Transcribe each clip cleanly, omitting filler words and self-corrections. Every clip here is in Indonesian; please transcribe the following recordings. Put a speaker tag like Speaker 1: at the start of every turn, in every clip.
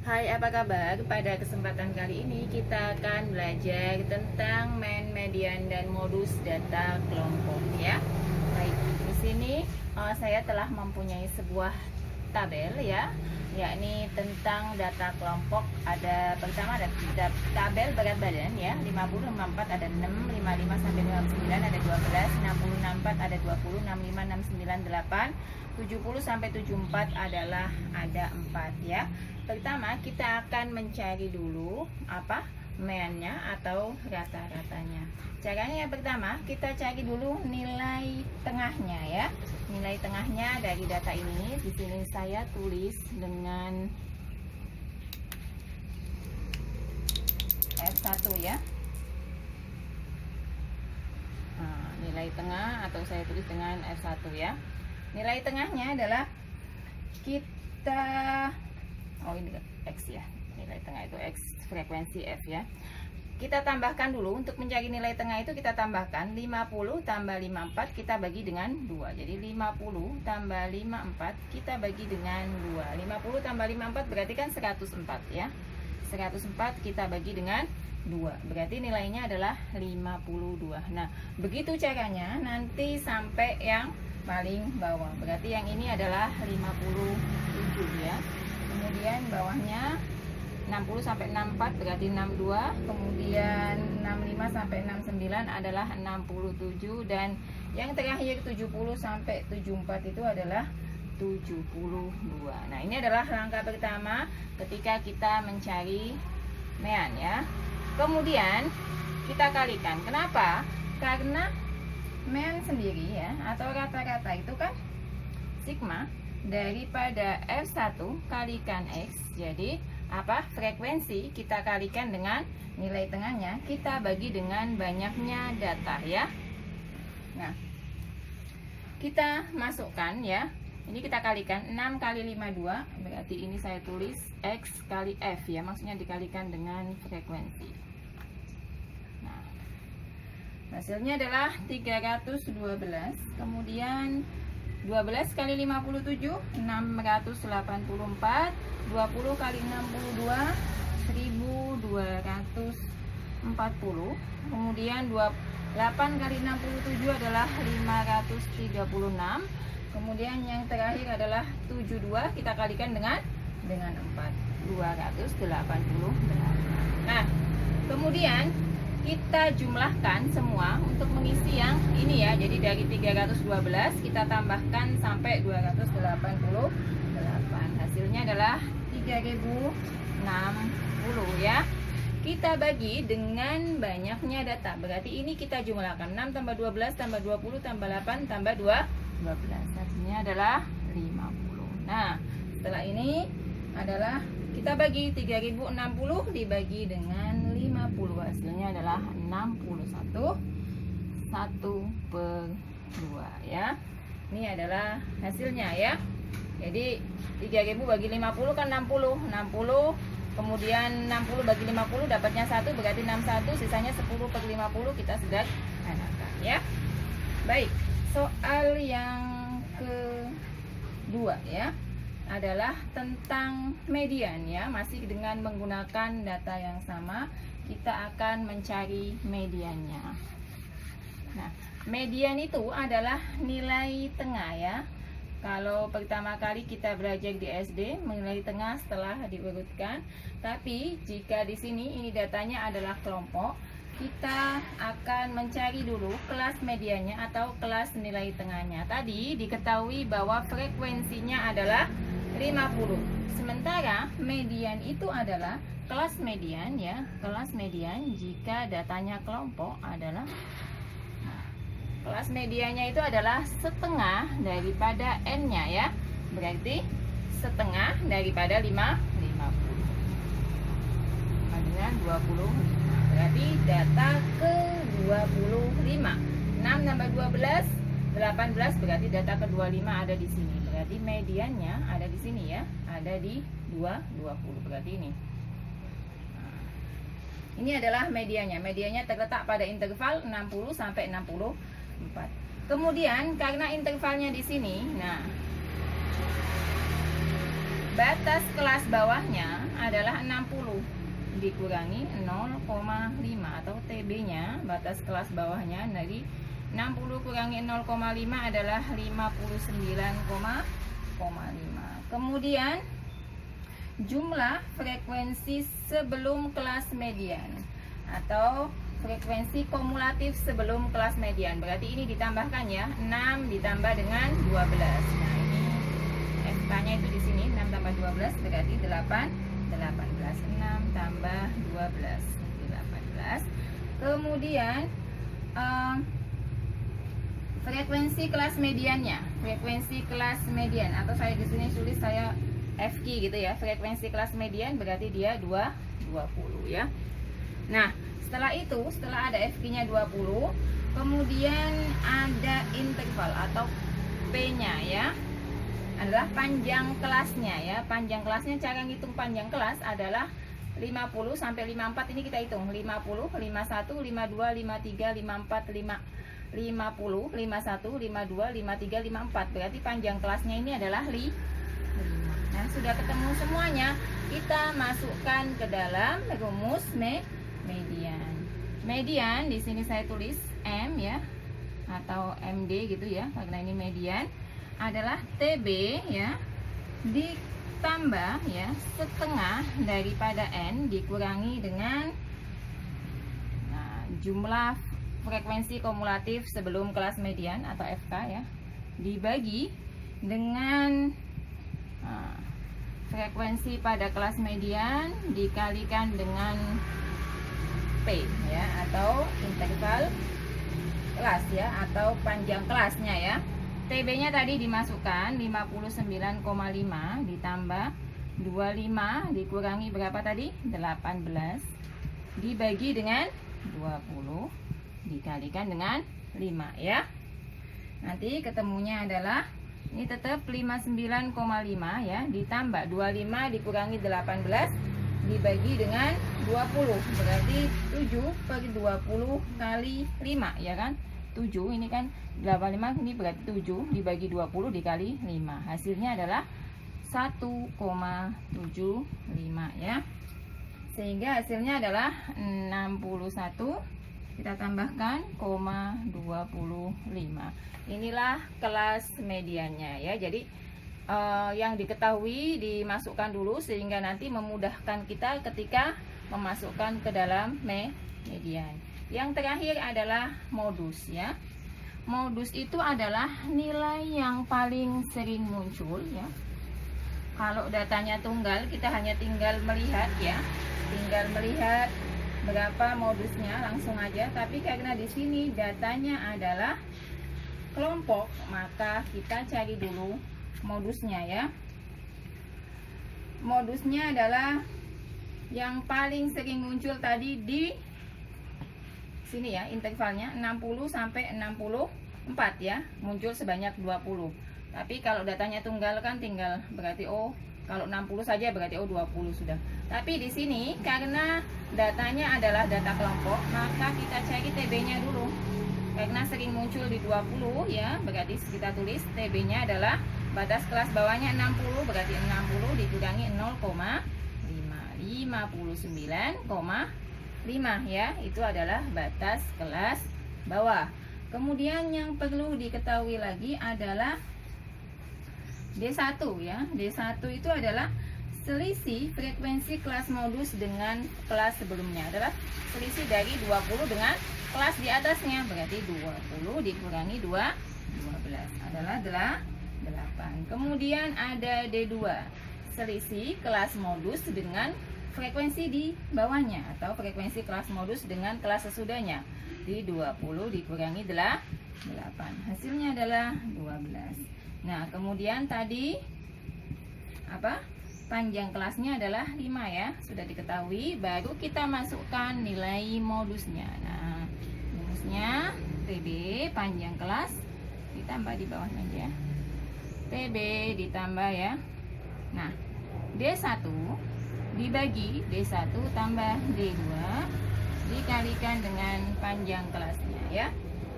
Speaker 1: Hai, apa kabar? Pada kesempatan kali ini kita akan belajar tentang main, median, dan modus data kelompok ya. Baik, di sini saya telah mempunyai sebuah tabel ya, yakni tentang data kelompok. Ada pertama ada tabel berat badan ya, 50, 54 ada 6, 55 sampai 59 ada 12, 60, 64 ada 20, 65, 69, 8, 70 sampai 74 adalah ada 4 ya. Pertama kita akan mencari dulu apa meannya atau rata-ratanya. Caranya yang pertama kita cari dulu nilai tengahnya ya. Nilai tengahnya dari data ini di sini saya tulis dengan F1 ya. Nah, nilai tengah atau saya tulis dengan F1 ya. Nilai tengahnya adalah kita ini X ya, nilai tengah itu X, frekuensi F ya. Kita tambahkan dulu, untuk mencari nilai tengah itu kita tambahkan 50 tambah 54 kita bagi dengan 2. Jadi 50 tambah 54 kita bagi dengan 2. 50 tambah 54 berarti kan 104 ya. 104 kita bagi dengan 2, berarti nilainya adalah 52. Nah, begitu caranya nanti sampai yang paling bawah. Berarti yang ini adalah 57 ya. Kemudian bawahnya 60 sampai 64 berarti 62, kemudian 65 sampai 69 adalah 67, dan yang terakhir 70 sampai 74 itu adalah 72. Nah, ini adalah langkah pertama ketika kita mencari mean ya. Kemudian kita kalikan. Kenapa? Karena mean sendiri ya atau rata-rata itu kan sigma daripada F1 kalikan X. Jadi apa? Frekuensi kita kalikan dengan nilai tengahnya, kita bagi dengan banyaknya data ya. Nah, kita masukkan ya. Ini kita kalikan 6 kali 52, berarti ini saya tulis X kali F ya, maksudnya dikalikan dengan frekuensi. Nah, hasilnya adalah 312. Kemudian 12 kali 57 684, 20 kali 62 1240, kemudian 8 kali 67 adalah 536, kemudian yang terakhir adalah 72 kita kalikan dengan 4, 288. Nah, kemudian kita jumlahkan semua untuk mengisi yang ini ya. Jadi dari 312 kita tambahkan sampai 288. Hasilnya adalah 3060 ya. Kita bagi dengan banyaknya data. Berarti ini kita jumlahkan 6 tambah 12 tambah 20 tambah 8 tambah 12. Hasilnya adalah 50. Nah, setelah ini adalah kita bagi 3060 dibagi dengan 50, hasilnya adalah 61 1/2 ya. Ini adalah hasilnya ya. Jadi 3000 bagi 50 kan 60, kemudian 60 bagi 50 dapatnya 1 berarti 61, sisanya 10/50 kita sederhanakan ya. Baik, soal yang kedua ya adalah tentang median ya, masih dengan menggunakan data yang sama kita akan mencari mediannya. Nah, median itu adalah nilai tengah ya. Kalau pertama kali kita belajar di SD, nilai tengah setelah diurutkan. Tapi jika di sini ini datanya adalah kelompok, kita akan mencari dulu kelas mediannya atau kelas nilai tengahnya. Tadi diketahui bahwa frekuensinya adalah 50. Sementara median itu adalah kelas median ya. Kelas median jika datanya kelompok adalah kelas mediannya itu adalah setengah daripada N-nya ya. Berarti setengah daripada 50 dengan 20. Berarti data ke 25. 6 tambah 12 18, berarti data ke 25 ada di sini. Berarti mediannya ada di sini ya. Ada di 20. Berarti ini. Ini adalah medianya. Medianya terletak pada interval 60 sampai 64. Kemudian karena intervalnya di sini, nah batas kelas bawahnya adalah 60 dikurangi 0,5 atau TB-nya, batas kelas bawahnya dari 60 kurangi 0,5 adalah 59,5. Kemudian jumlah frekuensi sebelum kelas median atau frekuensi kumulatif sebelum kelas median. Berarti ini ditambahkan ya, 6 ditambah dengan 12. Nah, ini FK-nya itu di sini 6 tambah 12 berarti 18. 6 tambah 12 18. Kemudian frekuensi kelas mediannya, frekuensi kelas median atau saya di sini tulis saya FQ gitu ya. Frekuensi kelas median berarti dia 20 ya. Nah, setelah itu, setelah ada FQ-nya 20, kemudian ada interval atau P-nya ya, adalah panjang kelasnya ya. Panjang kelasnya, cara ngitung panjang kelas adalah 50 sampai 54 ini kita hitung. 50, 51, 52, 53, 54, 50, 51, 52, 53, 54. Berarti panjang kelasnya ini adalah 5. Nah, sudah ketemu semuanya, kita masukkan ke dalam rumus median. Median di sini saya tulis M ya, atau MD gitu ya, karena ini median adalah TB ya ditambah ya setengah daripada N dikurangi dengan jumlah frekuensi kumulatif sebelum kelas median atau FK ya, dibagi dengan frekuensi pada kelas median dikalikan dengan P ya, atau interval kelas ya, atau panjang kelasnya ya. TB-nya tadi dimasukkan 59,5 ditambah 25 dikurangi berapa tadi? 18 dibagi dengan 20 dikalikan dengan 5 ya. Nanti ketemunya adalah ini tetap 59,5 ya, ditambah 25 dikurangi 18 dibagi dengan 20, berarti 7/20 kali 5 ya kan. 7 ini kan 85, ini berarti 7 dibagi 20 dikali 5, hasilnya adalah 1,75 ya. Sehingga hasilnya adalah 61, kita tambahkan 0,25. Inilah kelas mediannya ya. Jadi yang diketahui dimasukkan dulu sehingga nanti memudahkan kita ketika memasukkan ke dalam median. Yang terakhir adalah modus ya. Modus itu adalah nilai yang paling sering muncul ya. Kalau datanya tunggal, kita hanya tinggal melihat ya, tinggal melihat berapa modusnya langsung aja. Tapi karena di sini datanya adalah kelompok, maka kita cari dulu modusnya ya. Modusnya adalah yang paling sering muncul tadi di sini ya, intervalnya 60 sampai 64 ya, muncul sebanyak 20. Tapi kalau datanya tunggal kan tinggal berarti kalau 60 saja berarti 20 sudah. Tapi di sini karena datanya adalah data kelompok, maka kita cari TB-nya dulu. Karena sering muncul di 20 ya, berarti kita tulis TB-nya adalah batas kelas bawahnya 60, berarti 60 dikurangi 0,5, 59,5 ya, itu adalah batas kelas bawah. Kemudian yang perlu diketahui lagi adalah D1 ya. D1 itu adalah selisih frekuensi kelas modus dengan kelas sebelumnya, adalah selisih dari 20 dengan kelas di atasnya, berarti 20 dikurangi 12 adalah 8. Kemudian ada D2, selisih kelas modus dengan frekuensi di bawahnya atau frekuensi kelas modus dengan kelas sesudahnya, di 20 dikurangi 8, hasilnya adalah 12. Nah, kemudian tadi panjang kelasnya adalah 5 ya, sudah diketahui. Baru kita masukkan nilai modusnya. Nah, modusnya TB panjang kelas ditambah di bawahnya aja, TB ditambah ya. Nah, D1 dibagi D1 tambah D2 dikalikan dengan panjang kelasnya ya.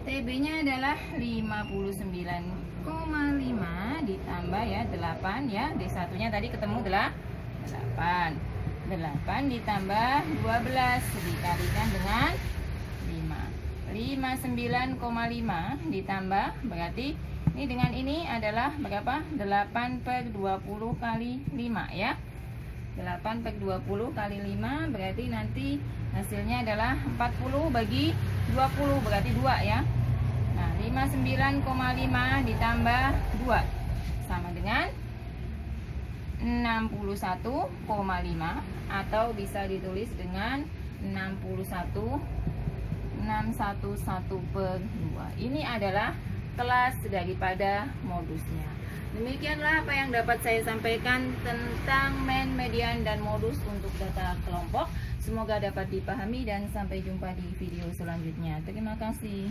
Speaker 1: TB-nya adalah 59,5 ditambah ya 8 ya. D1-nya tadi ketemu 8. 8 ditambah 12 dikalikan dengan 5. 59,5 ditambah, berarti ini dengan ini adalah berapa? 8/20 kali 5 ya. 8/20 kali 5 berarti nanti hasilnya adalah 40 bagi 20, berarti 2 ya. Nah, 59,5 ditambah 2 sama dengan 61,5, atau bisa ditulis dengan 611/2. Ini adalah kelas daripada modusnya. Demikianlah apa yang dapat saya sampaikan tentang main, median, dan modus untuk data kelompok. Semoga dapat dipahami dan sampai jumpa di video selanjutnya. Terima kasih.